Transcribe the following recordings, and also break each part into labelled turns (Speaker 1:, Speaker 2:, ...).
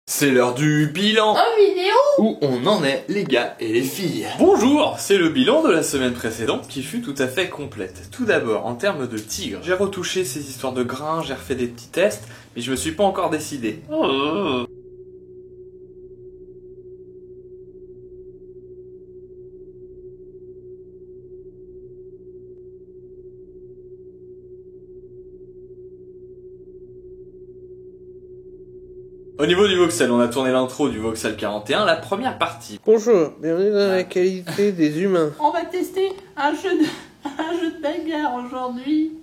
Speaker 1: C'est l'heure du bilan
Speaker 2: en vidéo.
Speaker 1: Où on en est, les gars et les filles.
Speaker 3: Bonjour, c'est le bilan de la semaine précédente qui fut tout à fait complète. Tout d'abord, en termes de tigre, j'ai retouché ces histoires de grains, j'ai refait des petits tests, mais je me suis pas encore décidé. Au niveau du voxel, on a tourné l'intro du voxel 41, la première partie.
Speaker 4: Bonjour, bienvenue dans la qualité des humains.
Speaker 2: On va tester un jeu de bagarre aujourd'hui.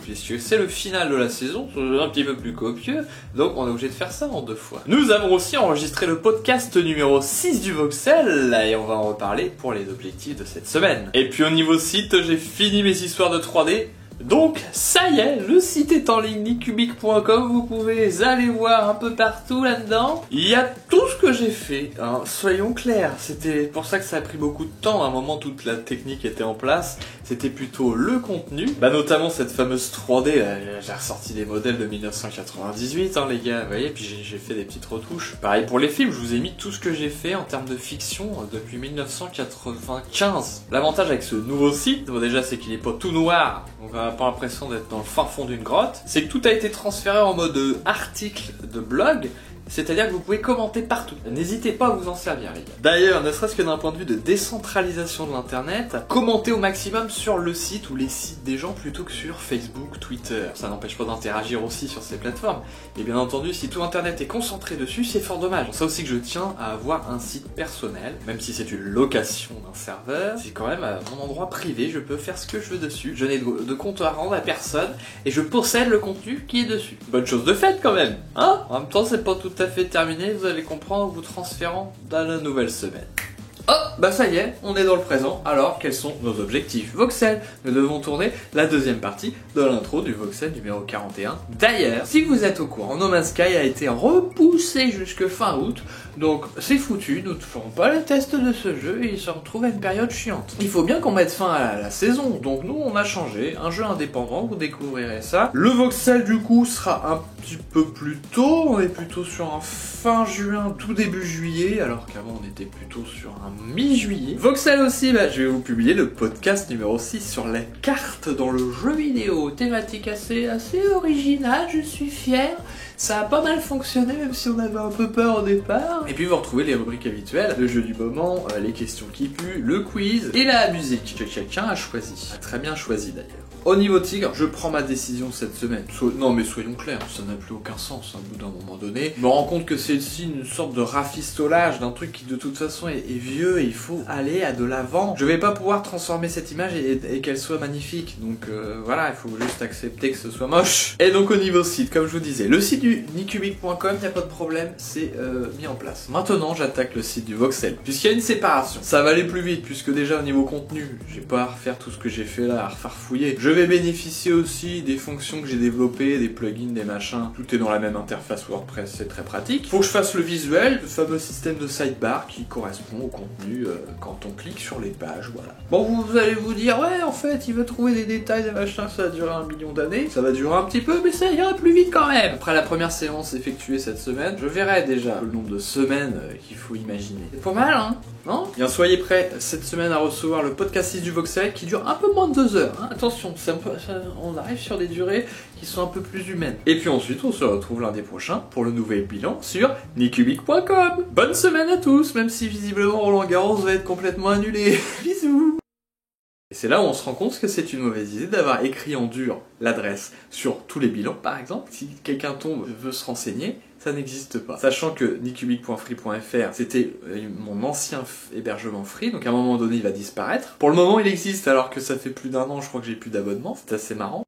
Speaker 3: Puisque c'est le final de la saison, c'est un petit peu plus copieux, donc on est obligé de faire ça en 2 fois. Nous avons aussi enregistré le podcast numéro 6 du voxel, et on va en reparler pour les objectifs de cette semaine. Et puis au niveau site, j'ai fini mes histoires de 3D. Donc, ça y est, le site est en ligne, nicubic.com, vous pouvez aller voir un peu partout là-dedans. Il y a tout ce que j'ai fait, hein, soyons clairs, c'était pour ça que ça a pris beaucoup de temps, à un moment toute la technique était en place, c'était plutôt le contenu, notamment cette fameuse 3D, j'ai ressorti des modèles de 1998, hein, les gars, vous voyez, puis j'ai fait des petites retouches. Pareil pour les films, je vous ai mis tout ce que j'ai fait en termes de fiction depuis 1995. L'avantage avec ce nouveau site, bon, déjà c'est qu'il est pas tout noir, donc on n'a pas l'impression d'être dans le fin fond d'une grotte, c'est que tout a été transféré en mode article de blog, c'est-à-dire que vous pouvez commenter partout. N'hésitez pas à vous en servir, les gars. D'ailleurs, ne serait-ce que d'un point de vue de décentralisation de l'internet, commentez au maximum sur le site ou les sites des gens plutôt que sur Facebook, Twitter. Ça n'empêche pas d'interagir aussi sur ces plateformes. Et bien entendu, si tout internet est concentré dessus, c'est fort dommage. C'est aussi que je tiens à avoir un site personnel, même si c'est une location d'un serveur, c'est quand même mon endroit privé, je peux faire ce que je veux dessus. Je n'ai de compte à rendre à personne, et je possède le contenu qui est dessus. Bonne chose de faite quand même, hein? En même temps, c'est pas tout à fait terminé, vous allez comprendre en vous transférant dans la nouvelle semaine. Oh, bah ça y est, on est dans le présent, alors quels sont nos objectifs Voxel, nous devons tourner la deuxième partie de l'intro du Voxel numéro 41. D'ailleurs, si vous êtes au courant, No Man's Sky a été repoussé jusque fin août, donc c'est foutu, nous ne ferons pas les tests de ce jeu et il se retrouve à une période chiante. Il faut bien qu'on mette fin à la saison, donc nous on a changé, un jeu indépendant, vous découvrirez ça. Le Voxel du coup sera un petit peu plus tôt, on est plutôt sur un fin juin, tout début juillet, alors qu'avant on était plutôt sur un mi-juillet. Voxel aussi, je vais vous publier le podcast numéro 6 sur les cartes dans le jeu vidéo, thématique assez originale, je suis fier. Ça a pas mal fonctionné, même si on avait un peu peur au départ. Et puis vous retrouvez les rubriques habituelles, le jeu du moment, les questions qui puent, le quiz et la musique que quelqu'un a choisi. Très bien choisi d'ailleurs. Au niveau tigre, je prends ma décision cette semaine. Non mais soyons clairs, ça n'a plus aucun sens, au bout d'un moment donné. Je me rends compte que c'est aussi une sorte de rafistolage d'un truc qui de toute façon est vieux et il faut aller à de l'avant. Je vais pas pouvoir transformer cette image et qu'elle soit magnifique. Donc voilà, il faut juste accepter que ce soit moche. Et donc au niveau site, comme je vous disais, le site du nicubic.com, y a pas de problème, c'est mis en place. Maintenant, j'attaque le site du Voxel, puisqu'il y a une séparation. Ça va aller plus vite, puisque déjà au niveau contenu, j'ai pas à refaire tout ce que j'ai fait là, à refarfouiller. Je vais bénéficier aussi des fonctions que j'ai développées, des plugins, des machins. Tout est dans la même interface WordPress, c'est très pratique. Faut que je fasse le visuel, le fameux système de sidebar qui correspond au contenu quand on clique sur les pages, voilà. Bon, vous allez vous dire, ouais, en fait, il va trouver des détails, des machins, ça va durer 1 million d'années. Ça va durer un petit peu, mais ça ira plus vite quand même. Après la première séance effectuée cette semaine, je verrai déjà le nombre de semaines qu'il faut imaginer. C'est pas mal, hein? Non? Bien, soyez prêts cette semaine à recevoir le podcast 6 du Voxel qui dure un peu moins de 2 heures. Hein. Attention, on arrive sur des durées qui sont un peu plus humaines. Et puis ensuite, on se retrouve lundi prochain pour le nouvel bilan sur nicubic.com. Bonne semaine à tous, même si visiblement Roland Garros va être complètement annulé. Bisous! Et c'est là où on se rend compte que c'est une mauvaise idée d'avoir écrit en dur l'adresse sur tous les bilans, par exemple. Si quelqu'un tombe veut se renseigner, ça n'existe pas. Sachant que nicubic.free.fr, c'était mon ancien hébergement free, donc à un moment donné, il va disparaître. Pour le moment, il existe alors que ça fait plus d'1 an, je crois que j'ai plus d'abonnement. C'est assez marrant.